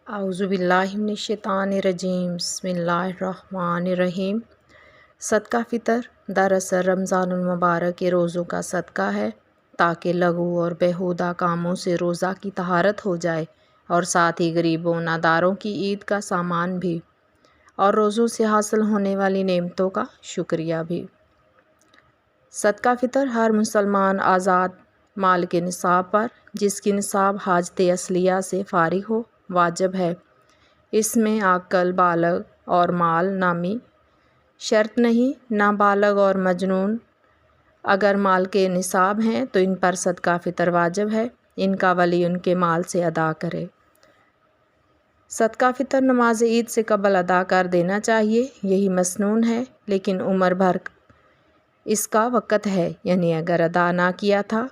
اعوذ باللہ من الشیطان الرجیم بسم اللہ الرحمن الرحیم۔ صدقہ فطر دراصل رمضان المبارک کے روزوں کا صدقہ ہے تاکہ لغو اور بیہودہ کاموں سے روزہ کی طہارت ہو جائے اور ساتھ ہی غریبوں ناداروں کی عید کا سامان بھی اور روزوں سے حاصل ہونے والی نعمتوں کا شکریہ بھی۔ صدقہ فطر ہر مسلمان آزاد مال کے نصاب پر جس کی نصاب حاجت اصلیہ سے فارغ ہو واجب ہے۔ اس میں عاقل بالغ اور مال نامی شرط نہیں، نابالغ اور مجنون اگر مال کے نصاب ہیں تو ان پر صدقہ فطر واجب ہے، ان کا ولی ان کے مال سے ادا کرے۔ صدقہ فطر نماز عید سے قبل ادا کر دینا چاہیے، یہی مسنون ہے، لیکن عمر بھر اس کا وقت ہے، یعنی اگر ادا نہ کیا تھا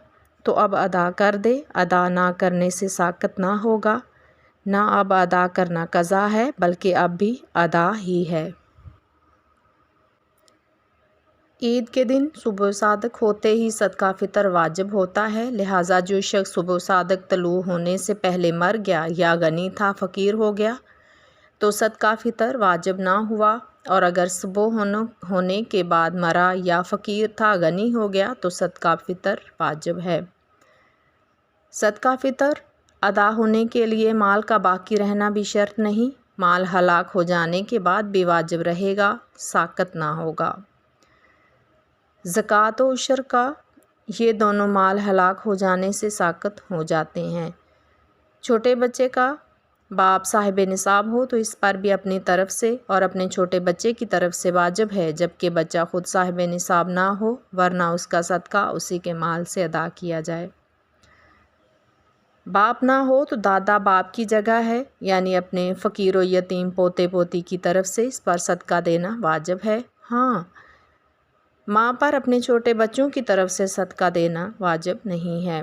تو اب ادا کر دے۔ ادا نہ کرنے سے ساقط نہ ہوگا، نہ اب ادا کرنا قضا ہے بلکہ اب بھی ادا ہی ہے۔ عید کے دن صبح صادق ہوتے ہی صدقہ فطر واجب ہوتا ہے، لہٰذا جو شخص صبح صادق طلوع ہونے سے پہلے مر گیا یا غنی تھا فقیر ہو گیا تو صدقہ فطر واجب نہ ہوا، اور اگر صبح ہونے کے بعد مرا یا فقیر تھا غنی ہو گیا تو صدقہ فطر واجب ہے۔ صدقہ فطر ادا ہونے کے لیے مال کا باقی رہنا بھی شرط نہیں، مال ہلاک ہو جانے کے بعد بھی واجب رہے گا، ساقط نہ ہوگا۔ زکوٰۃ و عشر کا یہ دونوں مال ہلاک ہو جانے سے ساقط ہو جاتے ہیں۔ چھوٹے بچے کا باپ صاحب نصاب ہو تو اس پر بھی اپنی طرف سے اور اپنے چھوٹے بچے کی طرف سے واجب ہے، جبکہ بچہ خود صاحب نصاب نہ ہو، ورنہ اس کا صدقہ اسی کے مال سے ادا کیا جائے۔ باپ نہ ہو تو دادا باپ کی جگہ ہے، یعنی اپنے فقیر و یتیم پوتے پوتی کی طرف سے اس پر صدقہ دینا واجب ہے۔ ہاں، ماں پر اپنے چھوٹے بچوں کی طرف سے صدقہ دینا واجب نہیں ہے۔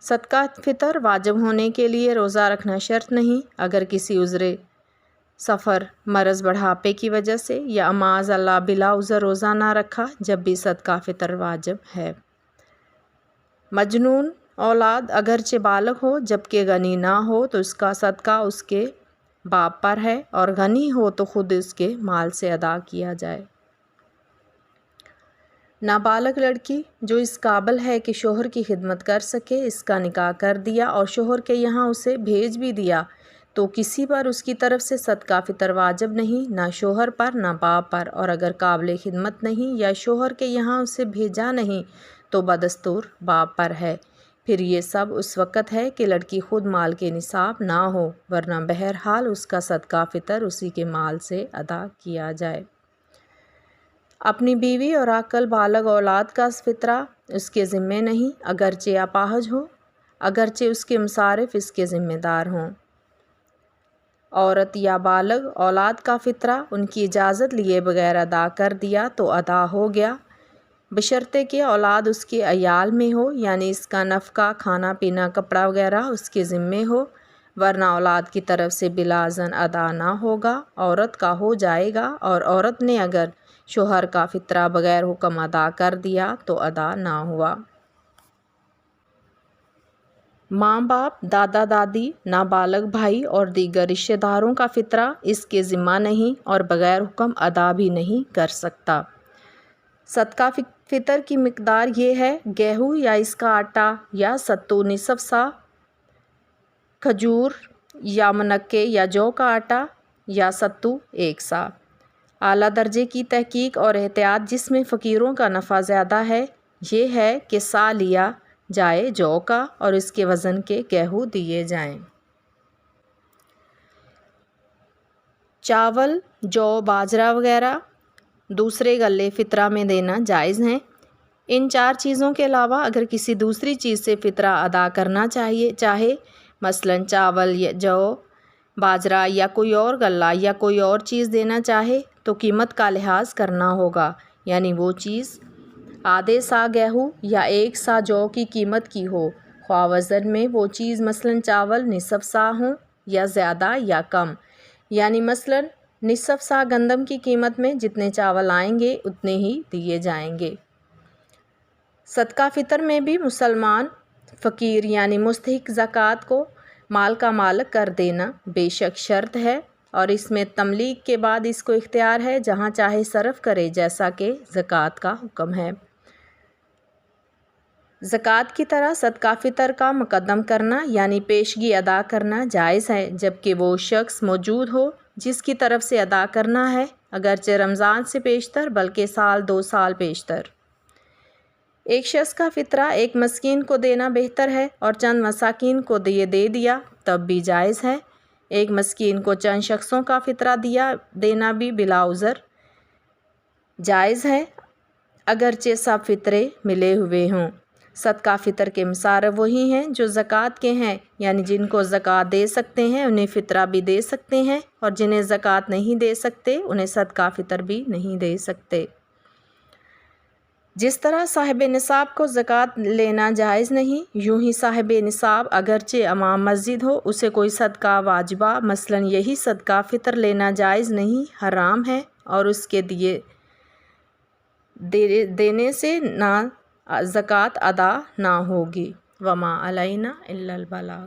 صدقہ فطر واجب ہونے کے لیے روزہ رکھنا شرط نہیں، اگر کسی عذر سفر، مرض، بڑھاپے کی وجہ سے یا معاذ اللہ بلا عذر روزہ نہ رکھا جب بھی صدقہ فطر واجب ہے۔ مجنون اولاد اگرچہ بالغ ہو جبکہ غنی نہ ہو تو اس کا صدقہ اس کے باپ پر ہے، اور غنی ہو تو خود اس کے مال سے ادا کیا جائے۔ نابالغ لڑکی جو اس قابل ہے کہ شوہر کی خدمت کر سکے، اس کا نکاح کر دیا اور شوہر کے یہاں اسے بھیج بھی دیا تو کسی پر اس کی طرف سے صدقہ فطر واجب نہیں، نہ شوہر پر نہ باپ پر، اور اگر قابل خدمت نہیں یا شوہر کے یہاں اسے بھیجا نہیں تو بدستور باپ پر ہے۔ پھر یہ سب اس وقت ہے کہ لڑکی خود مال کے نصاب نہ ہو، ورنہ بہرحال اس کا صدقہ فطر اسی کے مال سے ادا کیا جائے۔ اپنی بیوی اور عاقل بالغ اولاد کا فطرہ اس کے ذمے نہیں، اگرچہ اپاہج ہو، اگرچہ اس کے مصارف اس کے ذمہ دار ہوں۔ عورت یا بالغ اولاد کا فطرہ ان کی اجازت لیے بغیر ادا کر دیا تو ادا ہو گیا، بشرطے کہ اولاد اس کے عیال میں ہو، یعنی اس کا نفقہ، کھانا پینا، کپڑا وغیرہ اس کے ذمے ہو، ورنہ اولاد کی طرف سے بلا اذن ادا نہ ہوگا، عورت کا ہو جائے گا، اور عورت نے اگر شوہر کا فطرہ بغیر حکم ادا کر دیا تو ادا نہ ہوا۔ ماں باپ، دادا دادی، نابالغ بھائی اور دیگر رشتہ داروں کا فطرہ اس کے ذمہ نہیں اور بغیر حکم ادا بھی نہیں کر سکتا۔ صدقہ فطر کی مقدار یہ ہے: گیہوں یا اس کا آٹا یا ستو نصف سا، کھجور یا منقے یا جو کا آٹا یا ستو 1 سا۔ اعلیٰ درجے کی تحقیق اور احتیاط جس میں فقیروں کا نفع زیادہ ہے یہ ہے کہ سا لیا جائے جو کا اور اس کے وزن کے گیہوں دیے جائیں۔ چاول، جو، باجرہ وغیرہ دوسرے غلے فطرہ میں دینا جائز ہیں۔ ان 4 چیزوں کے علاوہ اگر کسی دوسری چیز سے فطرہ ادا کرنا چاہے مثلاً چاول، جو، باجرہ یا کوئی اور غلہ یا کوئی اور چیز دینا چاہے تو قیمت کا لحاظ کرنا ہوگا، یعنی وہ چیز آدھے سا گیہوں یا 1 سا جو کی قیمت کی ہو، خواہ وزن میں وہ چیز مثلاً چاول نصف سا ہوں یا زیادہ یا کم، یعنی مثلاً نصف سا گندم کی قیمت میں جتنے چاول آئیں گے اتنے ہی دیے جائیں گے۔ صدقہ فطر میں بھی مسلمان فقیر یعنی مستحق زکوٰۃ کو مال کا مالک کر دینا بے شک شرط ہے، اور اس میں تملیک کے بعد اس کو اختیار ہے جہاں چاہے صرف کرے، جیسا کہ زکوٰۃ کا حکم ہے۔ زکوٰۃ کی طرح صدقہ فطر کا مقدم کرنا یعنی پیشگی ادا کرنا جائز ہے، جبکہ وہ شخص موجود ہو جس کی طرف سے ادا کرنا ہے، اگرچہ رمضان سے پیشتر بلکہ سال 2 سال پیشتر۔ ایک شخص کا فطرہ ایک مسکین کو دینا بہتر ہے، اور چند مساکین کو دے دیا تب بھی جائز ہے۔ ایک مسکین کو چند شخصوں کا فطرہ دینا بھی بلا عذر جائز ہے، اگرچہ سب فطرے ملے ہوئے ہوں۔ صدقہ فطر کے مصارف وہی ہیں جو زکوٰۃ کے ہیں، یعنی جن کو زکوٰۃ دے سکتے ہیں انہیں فطرہ بھی دے سکتے ہیں، اور جنہیں زکوٰۃ نہیں دے سکتے انہیں صدقہ فطر بھی نہیں دے سکتے۔ جس طرح صاحب نصاب کو زکوٰۃ لینا جائز نہیں، یوں ہی صاحب نصاب اگرچہ امام مسجد ہو، اسے کوئی صدقہ واجبہ مثلاً یہی صدقہ فطر لینا جائز نہیں، حرام ہے، اور اس کے دینے سے نہ زکوٰۃ ادا نہ ہوگی۔ وما علینا الا البلاغ۔